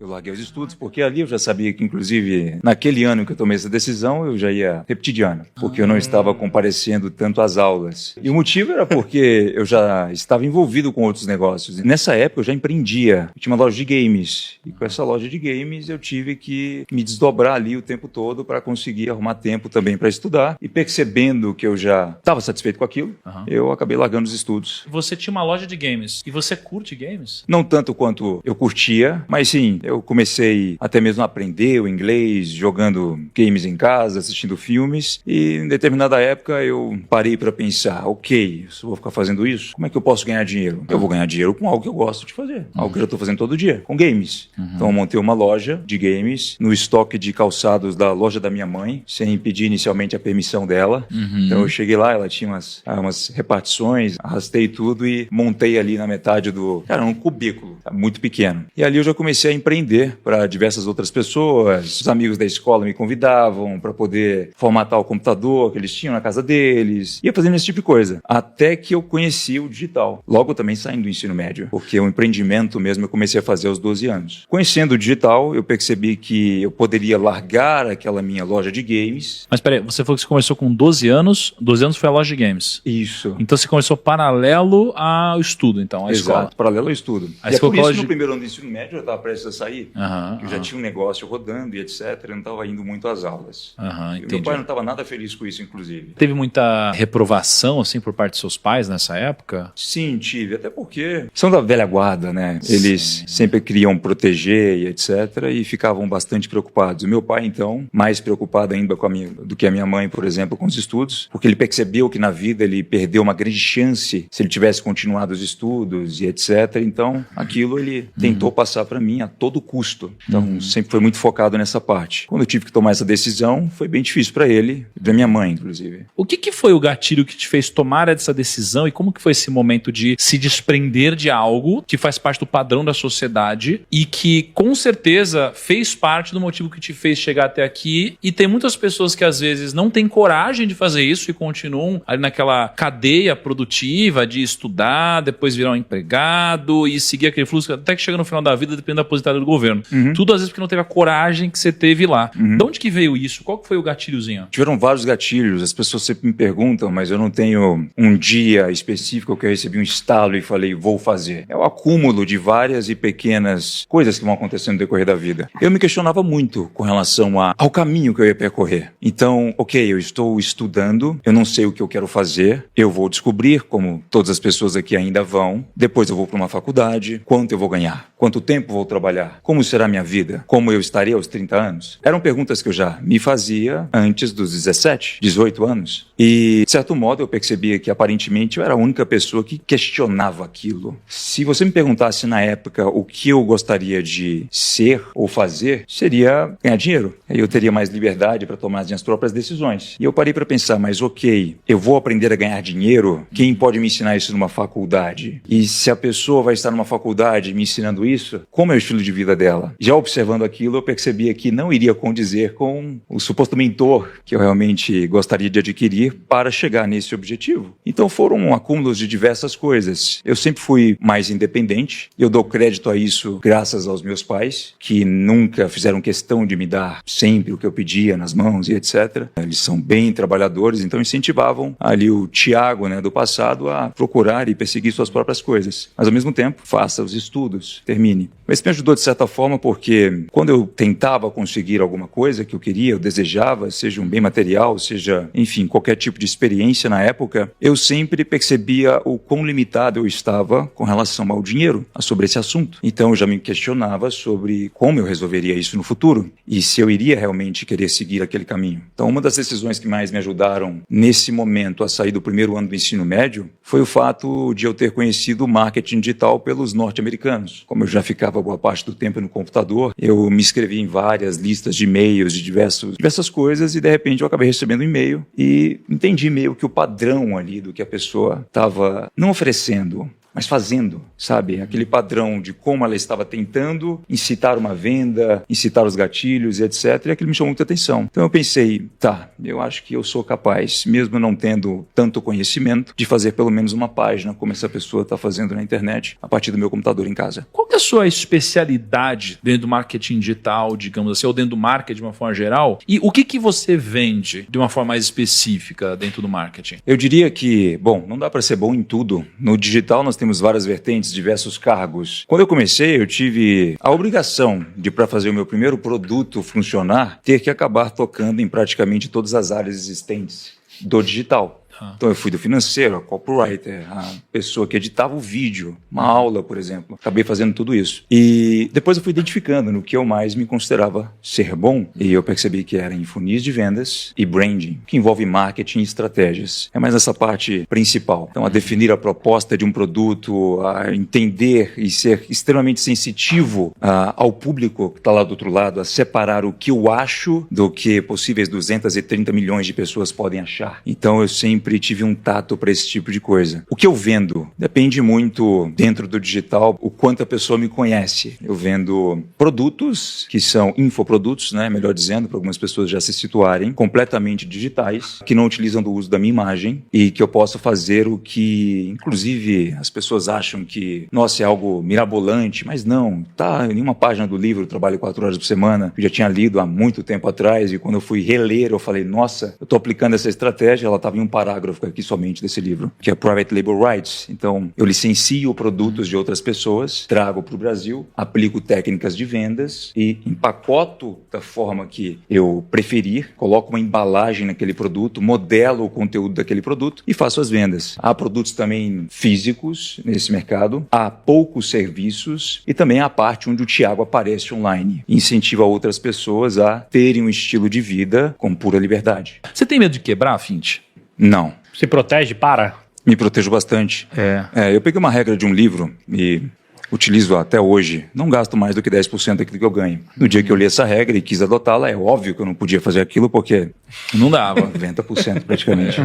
Eu larguei os estudos, porque ali eu já sabia que, inclusive, naquele ano que eu tomei essa decisão, eu já ia repetir de ano, porque eu não estava comparecendo tanto às aulas. E o motivo era porque eu já estava envolvido com outros negócios. E nessa época eu já empreendia. Eu tinha uma loja de games. E com essa loja de games eu tive que me desdobrar ali o tempo todo para conseguir arrumar tempo também para estudar. E percebendo que eu já estava satisfeito com aquilo, eu acabei largando os estudos. Você tinha uma loja de games. E você curte games? Não tanto quanto eu curtia, mas sim, eu comecei até mesmo a aprender o inglês, jogando games em casa, assistindo filmes, e em determinada época eu parei para pensar, ok, se eu vou ficar fazendo isso, como é que eu posso ganhar dinheiro? Eu vou ganhar dinheiro com algo que eu gosto de fazer, algo que eu já estou fazendo todo dia, com games. Então eu montei uma loja de games no estoque de calçados da loja da minha mãe, sem pedir inicialmente a permissão dela. Então eu cheguei lá, ela tinha umas repartições, arrastei tudo e montei ali na metade um cubículo, muito pequeno. E ali eu já comecei a empreender para diversas outras pessoas. Os amigos da escola me convidavam para poder formatar o computador que eles tinham na casa deles. Ia fazendo esse tipo de coisa. Até que eu conheci o digital. Logo também saindo do ensino médio. Porque o empreendimento mesmo eu comecei a fazer aos 12 anos. Conhecendo o digital, eu percebi que eu poderia largar aquela minha loja de games. Mas peraí, você falou que você começou com 12 anos. 12 anos foi a loja de games. Isso. Então você começou paralelo ao estudo, então, à escola. Exato, paralelo ao estudo. Aí e é por isso que de... no primeiro ano do ensino médio eu estava prestes a sair. Que eu já tinha um negócio rodando e etc. Eu não estava indo muito às aulas. E meu pai não estava nada feliz com isso, inclusive. Teve muita reprovação, assim, por parte dos seus pais nessa época? Sim, tive. Até porque são da velha guarda, né? Eles sempre queriam proteger e etc. E ficavam bastante preocupados. O meu pai, então, mais preocupado ainda do que a minha mãe, por exemplo, com os estudos. Porque ele percebeu que na vida ele perdeu uma grande chance se ele tivesse continuado os estudos e etc. Então, aquilo ele tentou passar para mim a todo custo. Então, sempre foi muito focado nessa parte. Quando eu tive que tomar essa decisão, foi bem difícil para ele e para minha mãe, inclusive. O que foi o gatilho que te fez tomar essa decisão e como que foi esse momento de se desprender de algo que faz parte do padrão da sociedade e que, com certeza, fez parte do motivo que te fez chegar até aqui? E tem muitas pessoas que, às vezes, não têm coragem de fazer isso e continuam ali naquela cadeia produtiva de estudar, depois virar um empregado e seguir aquele fluxo, até que chega no final da vida, depende da aposentada do governo. Tudo às vezes porque não teve a coragem que você teve lá. De onde que veio isso? Qual que foi o gatilhozinho? Tiveram vários gatilhos, as pessoas sempre me perguntam, mas eu não tenho um dia específico que eu recebi um estalo e falei, vou fazer. É o acúmulo de várias e pequenas coisas que vão acontecendo no decorrer da vida. Eu me questionava muito com relação ao caminho que eu ia percorrer. Então, ok, eu estou estudando, eu não sei o que eu quero fazer, eu vou descobrir, como todas as pessoas aqui ainda vão, depois eu vou para uma faculdade, quanto eu vou ganhar, quanto tempo vou trabalhar, como será a minha vida, como eu estaria aos 30 anos. Eram perguntas que eu já me fazia antes dos 17, 18 anos. E, de certo modo, eu percebia que aparentemente eu era a única pessoa que questionava aquilo. Se você me perguntasse na época o que eu gostaria de ser ou fazer, seria ganhar dinheiro. Aí eu teria mais liberdade para tomar as minhas próprias decisões. E eu parei para pensar, mas ok, eu vou aprender a ganhar dinheiro? Quem pode me ensinar isso numa faculdade? E se a pessoa vai estar numa faculdade me ensinando isso, como é o estilo de vida dela? Já observando aquilo, eu percebia que não iria condizer com o suposto mentor que eu realmente gostaria de adquirir para chegar nesse objetivo. Então foram acúmulos de diversas coisas. Eu sempre fui mais independente, e eu dou crédito a isso graças aos meus pais, que nunca fizeram questão de me dar sempre o que eu pedia nas mãos e etc. Eles são bem trabalhadores, então incentivavam ali o Tiago, né, do passado a procurar e perseguir suas próprias coisas. Mas ao mesmo tempo, faça os estudos, termine. Mas isso me ajudou de certa forma porque quando eu tentava conseguir alguma coisa que eu queria, eu desejava, seja um bem material, seja, enfim, qualquer tipo de experiência na época, eu sempre percebia o quão limitado eu estava com relação ao dinheiro, sobre esse assunto. Então eu já me questionava sobre como eu resolveria isso no futuro e se eu iria realmente querer seguir aquele caminho. Então uma das decisões que mais me ajudaram nesse momento a sair do primeiro ano do ensino médio foi o fato de eu ter conhecido o marketing digital pelos norte-americanos. Como eu já ficava boa parte do tempo no computador, eu me inscrevi em várias listas de e-mails de diversas coisas e de repente eu acabei recebendo um e-mail e entendi meio que o padrão ali do que a pessoa estava não oferecendo, mas fazendo, sabe? Aquele padrão de como ela estava tentando incitar uma venda, incitar os gatilhos e etc. E aquilo me chamou muita atenção. Então eu pensei, tá, eu acho que eu sou capaz, mesmo não tendo tanto conhecimento, de fazer pelo menos uma página como essa pessoa está fazendo na internet, a partir do meu computador em casa. Qual que é a sua especialidade dentro do marketing digital, digamos assim, ou dentro do marketing de uma forma geral? E o que você vende de uma forma mais específica dentro do marketing? Eu diria que, bom, não dá para ser bom em tudo. No digital nós temos várias vertentes, diversos cargos. Quando eu comecei, eu tive a obrigação de, para fazer o meu primeiro produto funcionar, ter que acabar tocando em praticamente todas as áreas existentes do digital. Então eu fui do financeiro, a copywriter, a pessoa que editava o vídeo, uma aula, por exemplo. Acabei fazendo tudo isso. E depois eu fui identificando no que eu mais me considerava ser bom. E eu percebi que era em funis de vendas e branding, que envolve marketing e estratégias. É mais essa parte principal. Então a definir a proposta de um produto, a entender e ser extremamente sensitivo ao público que está lá do outro lado, a separar o que eu acho do que possíveis 230 milhões de pessoas podem achar. Então eu sempre tive um tato para esse tipo de coisa. O que eu vendo depende muito, dentro do digital, o quanto a pessoa me conhece. Eu vendo produtos que são infoprodutos, né, melhor dizendo, para algumas pessoas já se situarem, completamente digitais, que não utilizam do uso da minha imagem e que eu posso fazer o que, inclusive, as pessoas acham que, nossa, é algo mirabolante, mas não. Tá em uma página do livro, eu trabalho 4 horas por semana, eu já tinha lido há muito tempo atrás e quando eu fui reler, eu falei, nossa, eu estou aplicando essa estratégia, ela estava em um parágrafo aqui somente desse livro, que é Private Label Rights. Então, eu licencio produtos de outras pessoas, trago para o Brasil, aplico técnicas de vendas e empacoto da forma que eu preferir, coloco uma embalagem naquele produto, modelo o conteúdo daquele produto e faço as vendas. Há produtos também físicos nesse mercado, há poucos serviços e também há a parte onde o Thiago aparece online e incentiva outras pessoas a terem um estilo de vida com pura liberdade. Você tem medo de quebrar, Fint? Não. Se protege? Me protejo bastante. Eu peguei uma regra de um livro e utilizo até hoje. Não gasto mais do que 10% daquilo que eu ganho. No dia que eu li essa regra e quis adotá-la, é óbvio que eu não podia fazer aquilo porque não dava. 90% praticamente.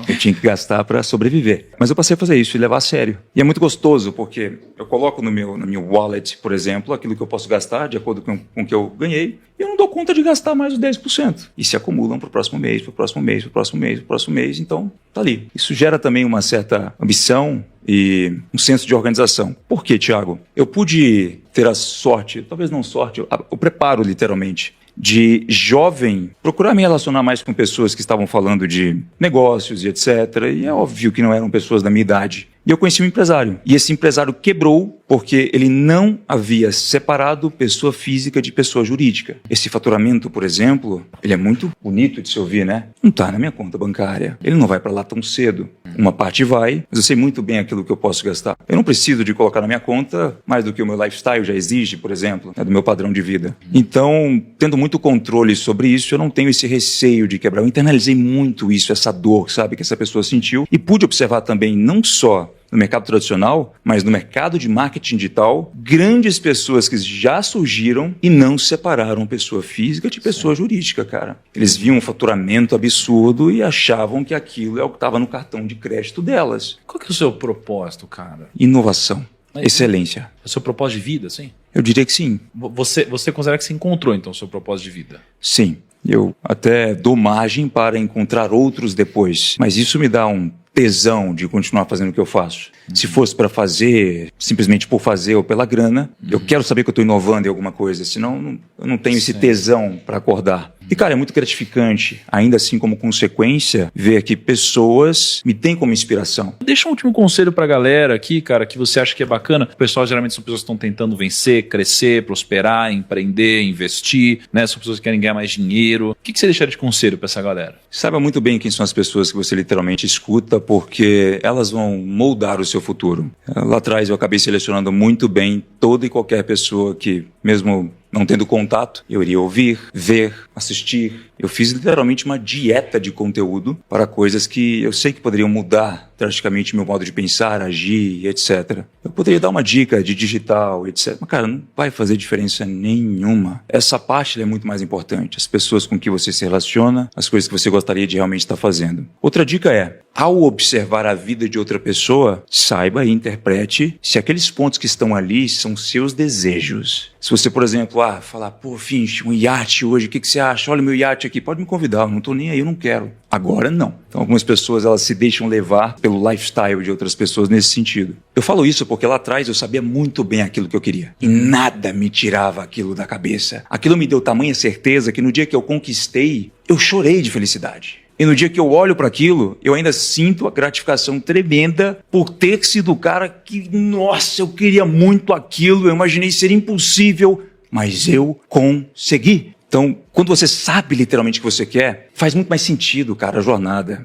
Eu tinha que gastar para sobreviver. Mas eu passei a fazer isso e levar a sério. E é muito gostoso porque eu coloco no meu wallet, por exemplo, aquilo que eu posso gastar de acordo com o que eu ganhei. E eu não dou conta de gastar mais os 10%. E se acumulam para o próximo mês, para o próximo mês, para o próximo mês, para o próximo mês. Então, tá ali. Isso gera também uma certa ambição e um senso de organização. Por quê, Thiago? Eu pude ter a sorte, talvez não sorte, o preparo literalmente, de jovem procurar me relacionar mais com pessoas que estavam falando de negócios e etc. E é óbvio que não eram pessoas da minha idade. E eu conheci um empresário. E esse empresário quebrou porque ele não havia separado pessoa física de pessoa jurídica. Esse faturamento, por exemplo, ele é muito bonito de se ouvir, né? Não está na minha conta bancária. Ele não vai para lá tão cedo. Uma parte vai, mas eu sei muito bem aquilo que eu posso gastar. Eu não preciso de colocar na minha conta mais do que o meu lifestyle já exige, por exemplo, do meu padrão de vida. Então, tendo muito controle sobre isso, eu não tenho esse receio de quebrar. Eu internalizei muito isso, essa dor, sabe, que essa pessoa sentiu. E pude observar também, não só no mercado tradicional, mas no mercado de marketing digital, grandes pessoas que já surgiram e não separaram pessoa física de pessoa jurídica, cara. Eles viam um faturamento absurdo e achavam que aquilo é o que estava no cartão de crédito delas. Qual que é o seu propósito, cara? Inovação. Excelência. É o seu propósito de vida, sim? Eu diria que sim. Você considera que você encontrou, então, o seu propósito de vida? Sim. Eu até dou margem para encontrar outros depois. Mas isso me dá um tesão de continuar fazendo o que eu faço. Se fosse para fazer, simplesmente por fazer ou pela grana, eu quero saber que eu estou inovando em alguma coisa, senão eu não tenho esse tesão para acordar. E, cara, é muito gratificante, ainda assim como consequência, ver que pessoas me têm como inspiração. Deixa um último conselho pra galera aqui, cara, que você acha que é bacana. O pessoal geralmente são pessoas que estão tentando vencer, crescer, prosperar, empreender, investir, né? São pessoas que querem ganhar mais dinheiro. O que você deixaria de conselho pra essa galera? Saiba muito bem quem são as pessoas que você literalmente escuta, porque elas vão moldar o seu futuro. Lá atrás eu acabei selecionando muito bem toda e qualquer pessoa que, mesmo não tendo contato, eu iria ouvir, ver, assistir. Eu fiz literalmente uma dieta de conteúdo para coisas que eu sei que poderiam mudar drasticamente meu modo de pensar, agir, etc. Eu poderia dar uma dica de digital, etc. Mas, cara, não vai fazer diferença nenhuma. Essa parte é muito mais importante. As pessoas com que você se relaciona, as coisas que você gostaria de realmente estar fazendo. Outra dica é, ao observar a vida de outra pessoa, saiba e interprete se aqueles pontos que estão ali são seus desejos. Se você, por exemplo, falar, pô, Finch, um iate hoje, o que você acha? Olha o meu iate aqui, pode me convidar, eu não tô nem aí, eu não quero. Agora não. Então algumas pessoas, elas se deixam levar pelo lifestyle de outras pessoas nesse sentido. Eu falo isso porque lá atrás eu sabia muito bem aquilo que eu queria. E nada me tirava aquilo da cabeça. Aquilo me deu tamanha certeza que no dia que eu conquistei, eu chorei de felicidade. E no dia que eu olho para aquilo, eu ainda sinto a gratificação tremenda por ter sido o cara que, nossa, eu queria muito aquilo, eu imaginei ser impossível, mas eu consegui. Então, quando você sabe literalmente o que você quer, faz muito mais sentido, cara, a jornada.